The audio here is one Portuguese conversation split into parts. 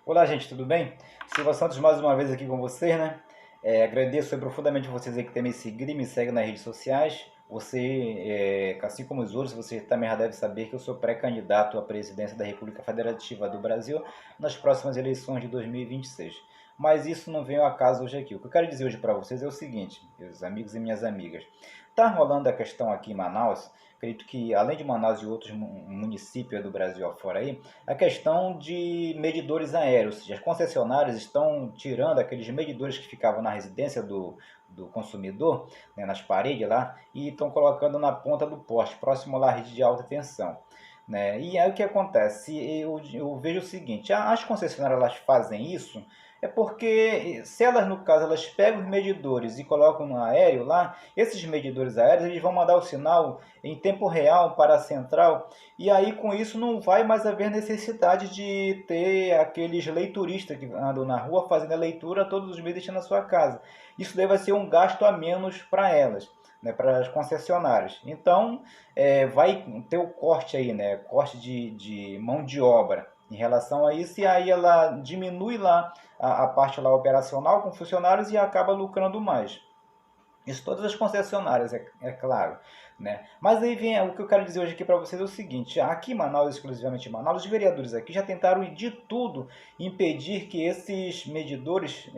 Olá, gente, tudo bem? Silva Santos mais uma vez aqui com vocês, né? Agradeço profundamente vocês aí que têm me seguido e me seguem nas redes sociais. Você, assim como os outros, você também já deve saber que eu sou pré-candidato à presidência da República Federativa do Brasil nas próximas eleições de 2026. Mas isso não vem ao acaso hoje aqui. O que eu quero dizer hoje para vocês é o seguinte, meus amigos e minhas amigas. Tá rolando a questão aqui em Manaus, acredito que além de Manaus e outros municípios do Brasil afora aí, a questão de medidores aéreos. Ou seja, as concessionárias estão tirando aqueles medidores que ficavam na residência do consumidor, né, nas paredes lá, e estão colocando na ponta do poste, próximo lá à rede de alta tensão. Né? E aí o que acontece? Eu vejo o seguinte, as concessionárias elas fazem isso é porque se elas, no caso, elas pegam os medidores e colocam no aéreo lá, esses medidores aéreos eles vão mandar o sinal em tempo real para a central, e aí com isso não vai mais haver necessidade de ter aqueles leituristas que andam na rua fazendo a leitura todos os meses deixando na sua casa. Isso deve ser um gasto a menos para elas, né, para as concessionárias. Então, vai ter o corte aí, né, corte de mão de obra em relação a isso, e aí ela diminui lá a parte lá operacional com funcionários e acaba lucrando mais. Isso todas as concessionárias, é claro. Né? Mas aí vem o que eu quero dizer hoje aqui para vocês é o seguinte, aqui em Manaus, exclusivamente em Manaus, os vereadores aqui já tentaram de tudo impedir que esses medidores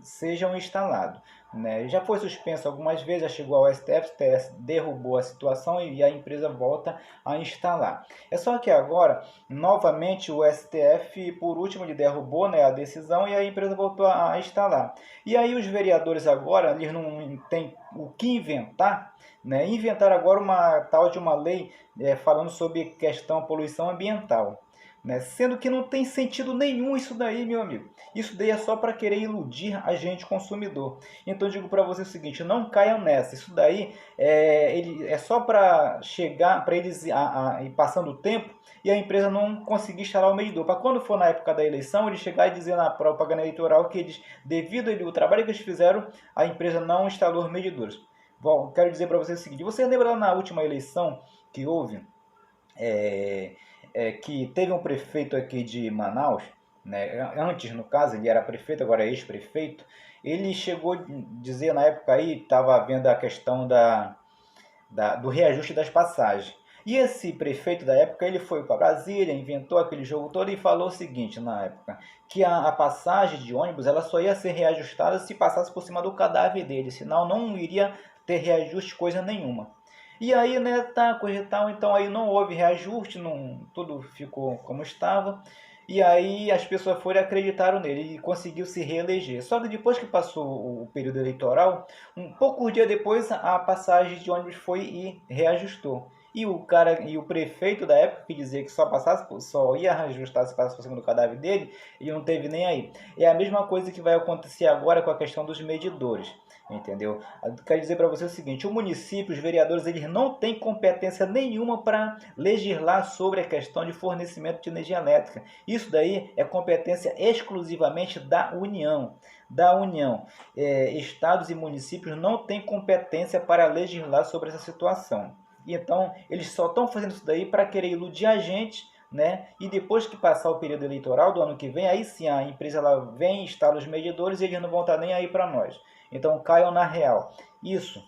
sejam instalados. Né? Já foi suspenso algumas vezes, já chegou ao STF, o STF derrubou a situação e a empresa volta a instalar. É só que agora, novamente, o STF, por último, ele derrubou, né, a decisão e a empresa voltou a instalar. E aí os vereadores agora, eles não têm o que inventar, né? Inventaram agora uma tal de uma lei falando sobre questão poluição ambiental. Né? Sendo que não tem sentido nenhum isso daí, meu amigo. Isso daí é só para querer iludir a gente consumidor. Então eu digo para você o seguinte, não caiam nessa. Isso daí é só para chegar, para eles ir passando o tempo e a empresa não conseguir instalar o medidor. Para quando for na época da eleição, eles chegar e dizer na propaganda eleitoral que eles, devido ao trabalho que eles fizeram, a empresa não instalou os medidores. Bom, quero dizer para vocês o seguinte, você lembra lá na última eleição que houve, que teve um prefeito aqui de Manaus, né, antes no caso, ele era prefeito, agora é ex-prefeito, ele chegou a dizer na época aí, estava havendo a questão do reajuste das passagens. E esse prefeito da época, ele foi para Brasília, inventou aquele jogo todo e falou o seguinte na época, que a passagem de ônibus ela só ia ser reajustada se passasse por cima do cadáver dele, senão não iria ter reajuste coisa nenhuma. E aí, né, tá, coisa e tal, então aí não houve reajuste, não, tudo ficou como estava. E aí as pessoas foram e acreditaram nele e conseguiu se reeleger. Só que depois que passou o período eleitoral, um pouco dia depois a passagem de ônibus foi e reajustou. E o prefeito da época que dizia que só ia ajustar se passasse por cima do cadáver dele, ele não teve nem aí. É a mesma coisa que vai acontecer agora com a questão dos medidores. Entendeu? Quero dizer para você o seguinte, o município, os vereadores, eles não têm competência nenhuma para legislar sobre a questão de fornecimento de energia elétrica. Isso daí é competência exclusivamente da União. Da União. Estados e municípios não têm competência para legislar sobre essa situação. Então, eles só estão fazendo isso daí para querer iludir a gente, né? E depois que passar o período eleitoral do ano que vem, aí sim a empresa ela vem, instala os medidores e eles não vão estar nem aí para nós. Então caiam na real. Isso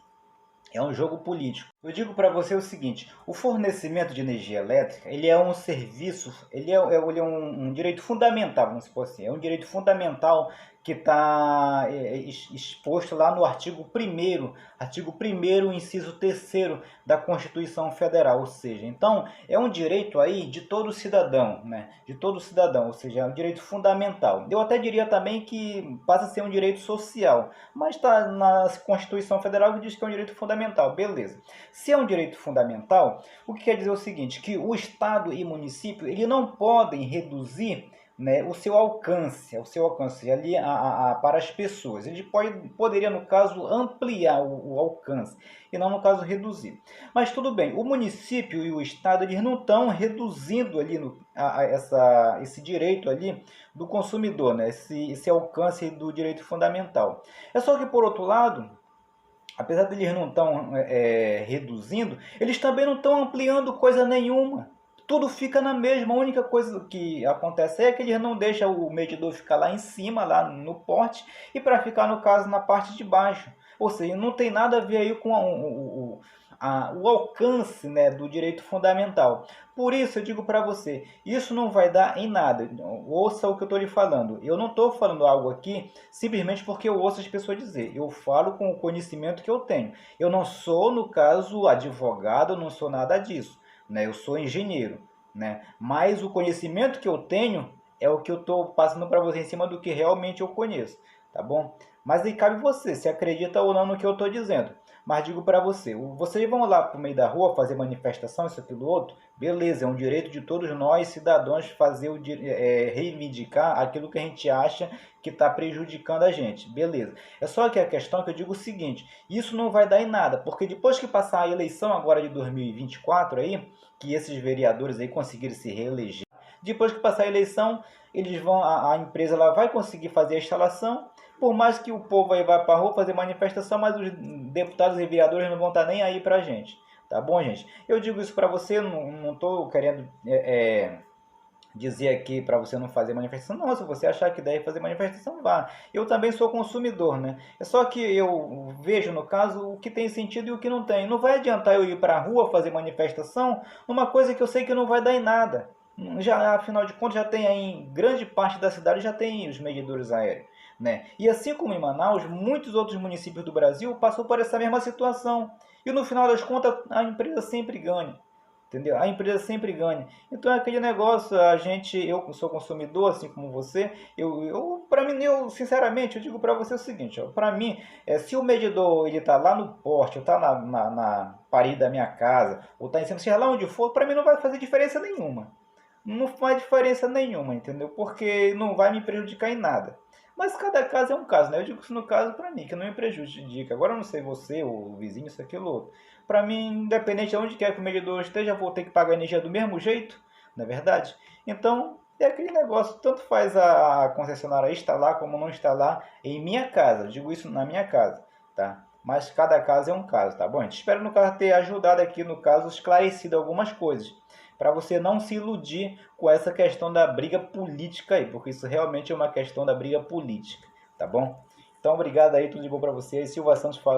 é um jogo político. Eu digo para você o seguinte, o fornecimento de energia elétrica, ele é um serviço, ele é um direito fundamental, vamos supor assim, é um direito fundamental que está exposto lá no artigo 1º, inciso 3º da Constituição Federal, ou seja, então é um direito aí de todo cidadão, né? De todo cidadão, ou seja, é um direito fundamental. Eu até diria também que passa a ser um direito social, mas está na Constituição Federal que diz que é um direito fundamental, beleza. Se é um direito fundamental, o que quer dizer o seguinte, que o Estado e município ele não podem reduzir, né, o seu alcance ali para as pessoas. Ele poderia, no caso, ampliar o alcance e não, no caso, reduzir. Mas tudo bem, o município e o Estado eles não estão reduzindo ali esse direito ali do consumidor, né, esse alcance do direito fundamental. É só que, por outro lado, apesar de eles não estão reduzindo, eles também não estão ampliando coisa nenhuma. tudo fica na mesma. A única coisa que acontece é que eles não deixam o medidor ficar lá em cima, lá no porte, e para ficar, no caso, na parte de baixo. Ou seja, não tem nada a ver aí com o alcance, né, do direito fundamental. Por isso eu digo para você, isso não vai dar em nada. Ouça o que eu estou lhe falando. Eu não estou falando algo aqui simplesmente porque eu ouço as pessoas dizer. Eu falo com o conhecimento que eu tenho. Eu não sou, no caso, advogado, eu não sou nada disso, né? Eu sou engenheiro, né? Mas o conhecimento que eu tenho é o que eu estou passando para você em cima do que realmente eu conheço, tá bom? Mas aí cabe você, se acredita ou não no que eu estou dizendo. Mas digo para você, vocês vão lá para o meio da rua fazer manifestação, isso, aquilo, outro, beleza, é um direito de todos nós, cidadãos, fazer reivindicar aquilo que a gente acha que está prejudicando a gente, beleza. É só que a questão é que eu digo o seguinte, isso não vai dar em nada, porque depois que passar a eleição agora de 2024 aí, que esses vereadores aí conseguirem se reeleger, depois que passar a eleição, eles vão, a empresa lá vai conseguir fazer a instalação, por mais que o povo aí vá para a rua fazer manifestação, mas os deputados e vereadores não vão estar nem aí para a gente. Tá bom, gente? Eu digo isso para você, não estou querendo dizer aqui para você não fazer manifestação. Não, se você achar que deve fazer manifestação, vá. Eu também sou consumidor, né? É só que eu vejo, no caso, o que tem sentido e o que não tem. Não vai adiantar eu ir para a rua fazer manifestação numa coisa que eu sei que não vai dar em nada. Já, afinal de contas, já tem aí, em grande parte da cidade, já tem os medidores aéreos, né? E assim como em Manaus, muitos outros municípios do Brasil passou por essa mesma situação. E no final das contas, a empresa sempre ganha. Entendeu? A empresa sempre ganha. Então é aquele negócio, eu sou consumidor, assim como você, para mim, eu sinceramente, eu digo para você o seguinte, para mim, se o medidor ele tá lá no porte, ou tá na parede da minha casa, ou tá em cima, seja lá onde for, para mim não vai fazer diferença nenhuma. Não faz diferença nenhuma, entendeu? Porque não vai me prejudicar em nada. Mas cada caso é um caso, né? Eu digo isso no caso para mim, que não me prejudica. Agora eu não sei você, o vizinho, isso, aquilo, outro. Para mim, independente de onde quer que o medidor esteja, vou ter que pagar a energia do mesmo jeito, não é verdade? Então, é aquele negócio, tanto faz a concessionária instalar como não instalar em minha casa. Eu digo isso na minha casa, tá? Mas cada caso é um caso, tá bom? A gente espera, no caso, ter ajudado aqui, no caso, esclarecido algumas coisas, para você não se iludir com essa questão da briga política aí, porque isso realmente é uma questão da briga política, tá bom? Então, obrigado aí, tudo de bom para você. Silva Santos falando.